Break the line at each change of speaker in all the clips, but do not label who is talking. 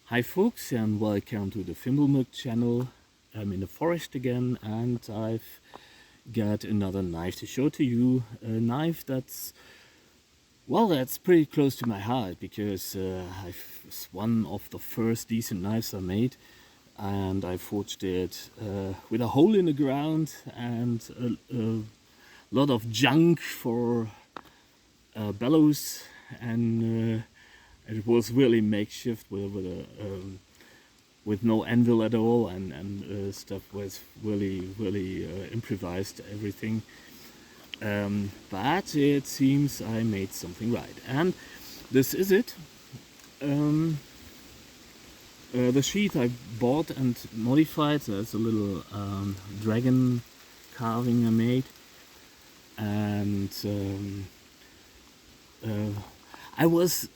Hi folks, and welcome to the Fimblemilk channel. I'm in the forest again, and I've got another knife to show to you. A knife that's pretty close to my heart, because it's one of the first decent knives I made, and I forged it with a hole in the ground and a lot of junk for bellows, and it was really makeshift with no anvil at all, and stuff was really improvised everything. But it seems I made something right, and this is it. The sheath I bought and modified. There's a little dragon carving I made, and I was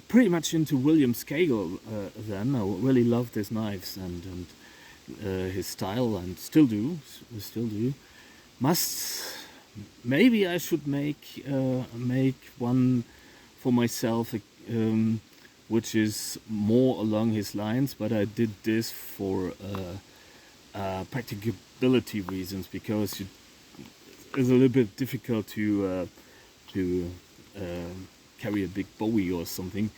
pretty much into William Skagel then. I really loved his knives and his style, and still do. Maybe I should make one for myself, which is more along his lines. But I did this for practicability reasons, because it's a little bit difficult to carry a big Bowie or something.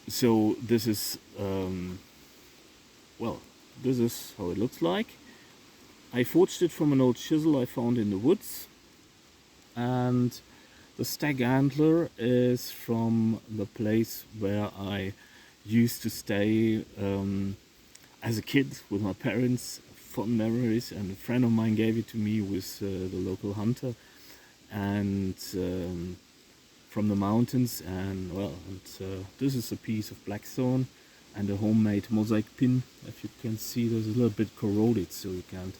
So this is this is how it looks like. I forged it from an old chisel I found in the woods, and the stag antler is from the place where I used to stay as a kid with my parents. Fond memories, and a friend of mine gave it to me, who was the local hunter, and from the mountains. And this is a piece of blackthorn and a homemade mosaic pin. If you can see, there's a little bit corroded, so you can't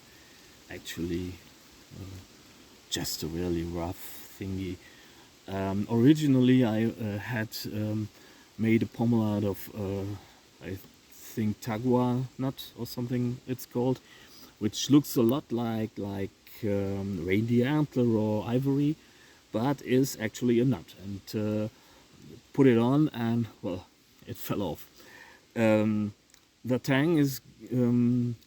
actually just a really rough thingy. Originally I had made a pommel out of I think tagua nut or something it's called, which looks a lot like reindeer antler or ivory, but is actually a nut. And put it on, and well, it fell off. The tang is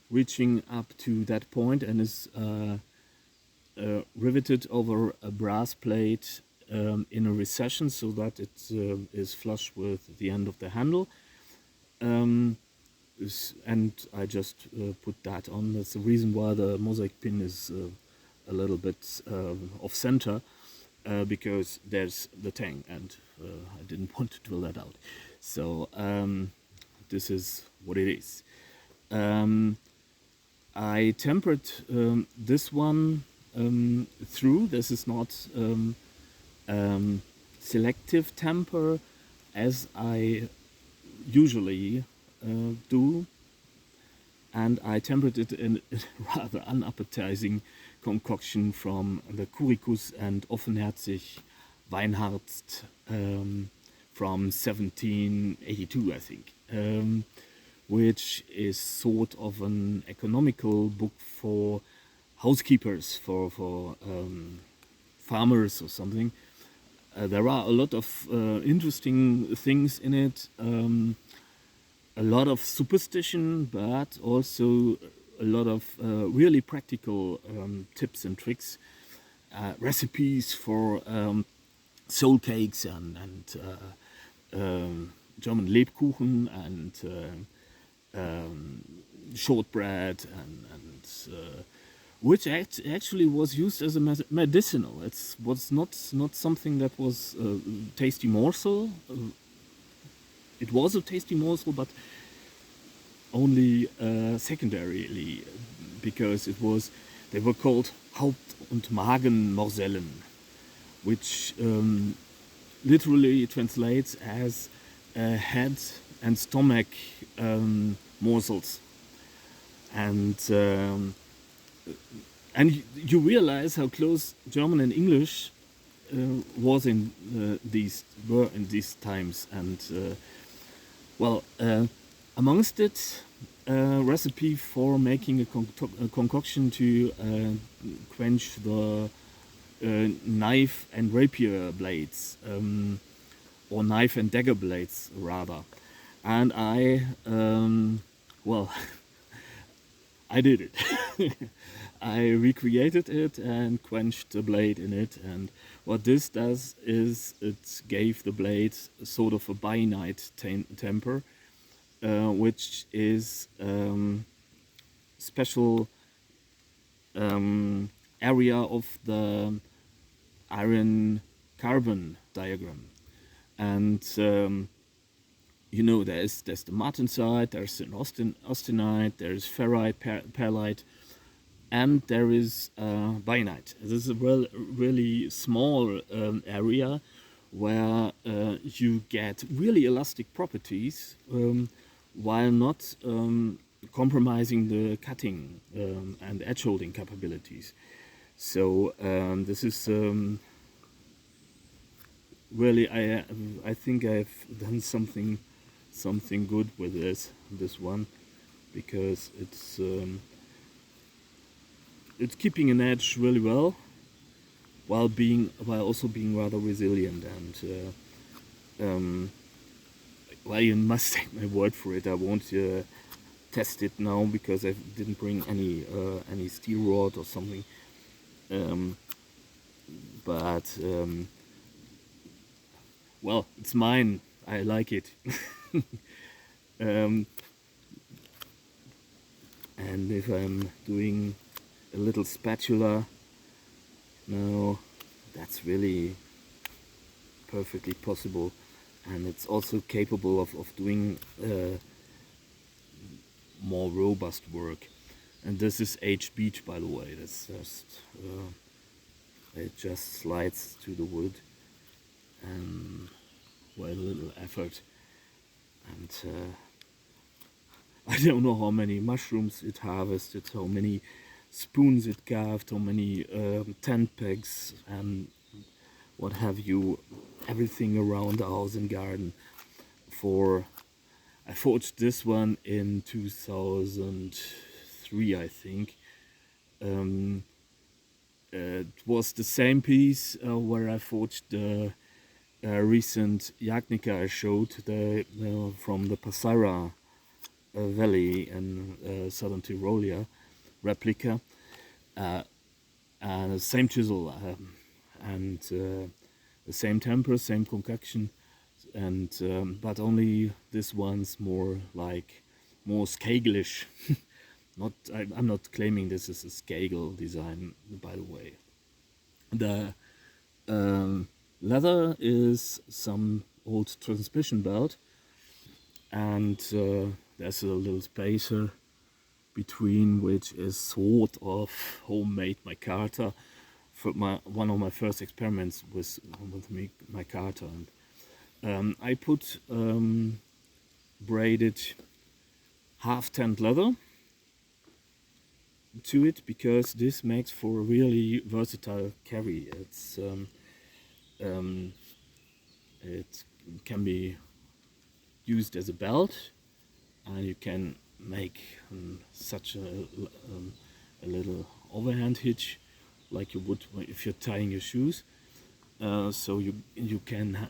reaching up to that point, and is riveted over a brass plate in a recession, so that it is flush with the end of the handle. And I just put that on. That's the reason why the mosaic pin is a little bit off center, because there's the tang, and I didn't want to drill that out. So this is what it is. I tempered this one through. This is not selective temper, as I usually do, and I tempered it in a rather unappetizing concoction from the Curicus and Offenherzig Weinharzt from 1782, I think, which is sort of an economical book for housekeepers, for farmers or something. There are a lot of interesting things in it. A lot of superstition, but also a lot of really practical tips and tricks, recipes for soul cakes and German Lebkuchen and shortbread, and which actually was used as a medicinal. It was not something that was a tasty morsel. It was a tasty morsel, but only secondarily, because they were called Haupt- und Magenmorsellen, which literally translates as head and stomach morsels. And you realize how close German and English were in these times. And amongst it, a recipe for making a concoction to quench the knife and rapier blades. or knife and dagger blades rather. And well, I did it. I recreated it and quenched the blade in it. And what this does is it gave the blade sort of a bainite temper, which is special area of the iron carbon diagram. And you know, there's the martensite, there's an austenite, there's ferrite, perlite, and there is bainite. This is a really small area where you get really elastic properties while not compromising the cutting and edge holding capabilities. So this is really, I think I've done something good with this one, because it's keeping an edge really well, while also being rather resilient. And well, you must take my word for it. I won't test it now because I didn't bring any steel rod or something. But well, it's mine. I like it. And if I'm doing a little spatula now, that's really perfectly possible, and it's also capable of doing more robust work. And this is H beech, by the way. That's just it just slides to the wood, and with a little effort. And I don't know how many mushrooms it harvested, how many spoons it carved, how many tent pegs and what have you, everything around the house and garden. I forged this one in 2003, I think. It was the same piece where I forged the recent Jagdnica I showed, from the Passira Valley in southern Tyrolia replica, and the same chisel, and the same temper, same concoction, and but only this one's more skagelish. I'm not claiming this is a Skagel design, by the way. The leather is some old transmission belt, and there's a little spacer between, which is sort of homemade micarta. For one of my first experiments with micarta, and I put braided half-tanned leather to it, because this makes for a really versatile carry. It can be used as a belt, and you can make such a little overhand hitch like you would if you're tying your shoes. So you can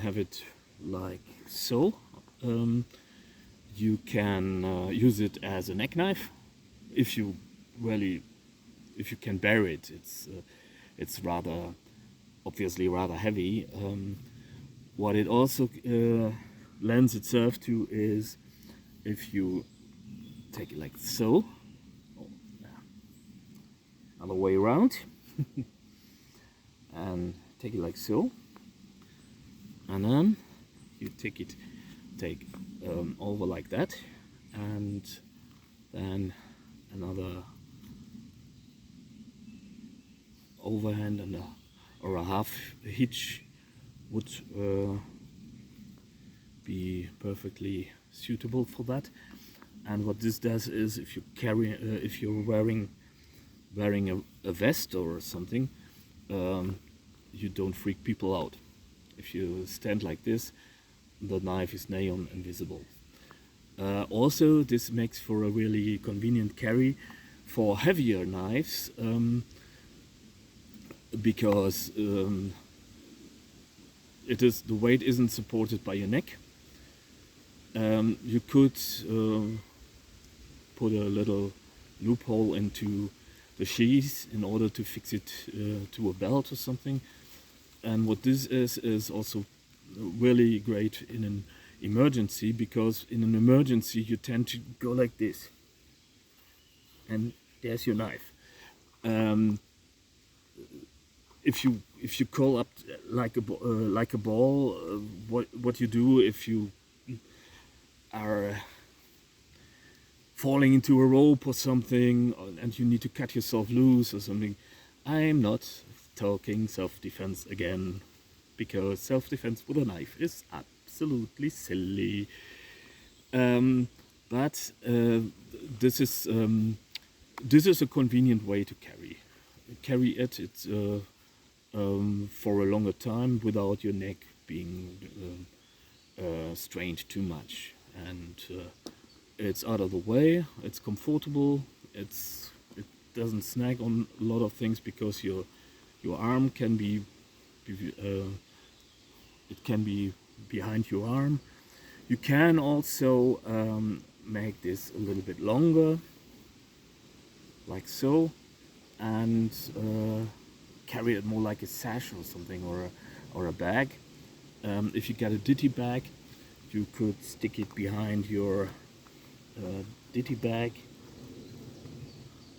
have it like so. You can use it as a neck knife if you can bear it. It's rather obviously rather heavy. What it also lends itself to is if you take it like so, other way around, and take it like so, and then you take over like that, and then another overhand or a half hitch would be perfectly suitable for that. And what this does is, if you're wearing a vest or something, you don't freak people out. If you stand like this, the knife is neon invisible. Also, this makes for a really convenient carry for heavier knives, because the weight isn't supported by your neck. You could put a little loophole into the sheath in order to fix it to a belt or something. And what this is also really great in an emergency, because in an emergency you tend to go like this, and there's your knife. If you curl up like a ball, what you do if you are falling into a rope or something, and you need to cut yourself loose or something. I'm not talking self-defense again, because self-defense with a knife is absolutely silly. But this is a convenient way to carry it. It's for a longer time without your neck being strained too much, and it's out of the way. It's comfortable. It doesn't snag on a lot of things, because your arm can be it can be behind your arm. You can also make this a little bit longer, like so, and carry it more like a sash or something, or a bag. If you get a ditty bag, you could stick it behind your ditty bag,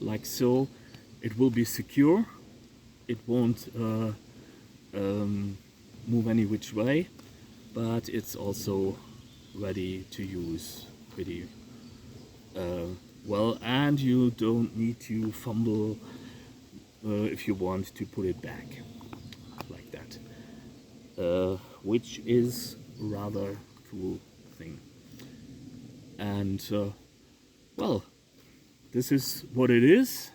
like so. It will be secure. It won't move any which way, but it's also ready to use pretty well, and you don't need to fumble if you want to put it back like that, which is rather cool thing. And well, this is what it is.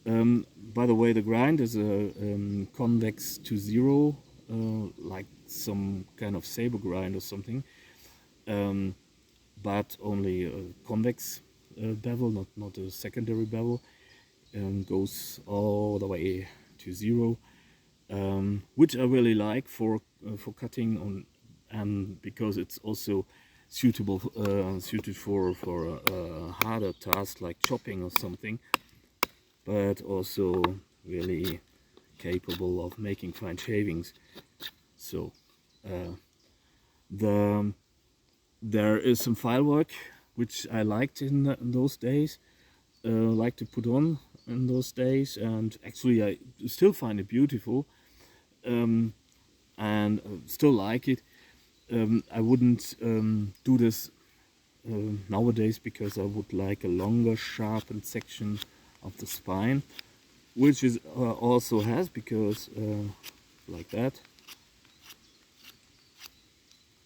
By the way, the grind is a convex to zero, like some kind of saber grind or something, but only a convex bevel, not a secondary bevel, goes all the way to zero, which I really like for cutting on, and because it's also suited for a harder task like chopping or something, but also really capable of making fine shavings. So there is some file work which I liked in those days, like to put on in those days, and actually I still find it beautiful, and still like it. I wouldn't do this nowadays, because I would like a longer sharpened section of the spine, which is also has, because like that,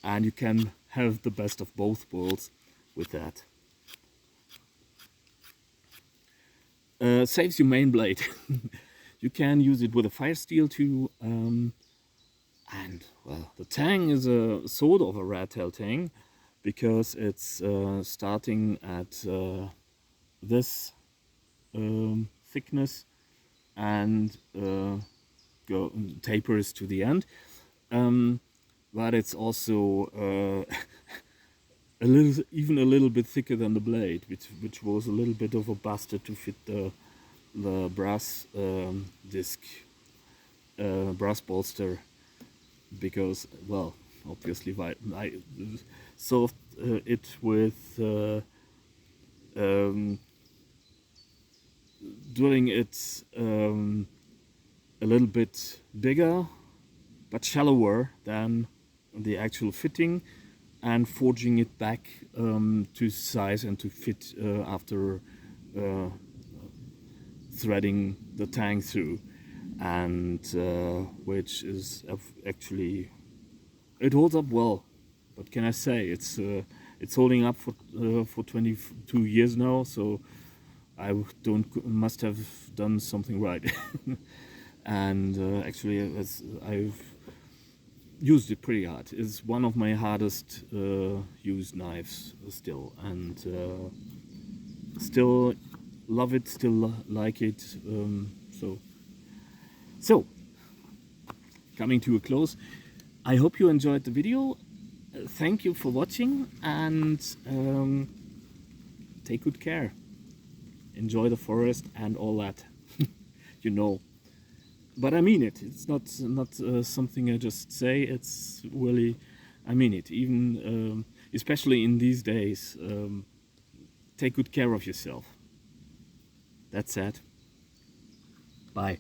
and you can have the best of both worlds with that. Saves your main blade. You can use it with a fire steel too, and well, the tang is a sort of a rat tail tang, because it's starting at this thickness and tapers to the end, but it's also even a little bit thicker than the blade, which was a little bit of a bastard to fit the brass disc, brass bolster, because, well, obviously I solved it with doing it a little bit bigger but shallower than the actual fitting, and forging it back to size and to fit after threading the tang through, and which is actually, it holds up well. What can I say? It's holding up for 22 years now, so I must have done something right. And actually, I've used it pretty hard. It's one of my hardest used knives still, and still love it, still like it. So coming to a close, I hope you enjoyed the video. Thank you for watching, and take good care. Enjoy the forest and all that. You know. But I mean it. It's not something I just say. It's really, I mean it. Even especially in these days, take good care of yourself. That's it. Bye.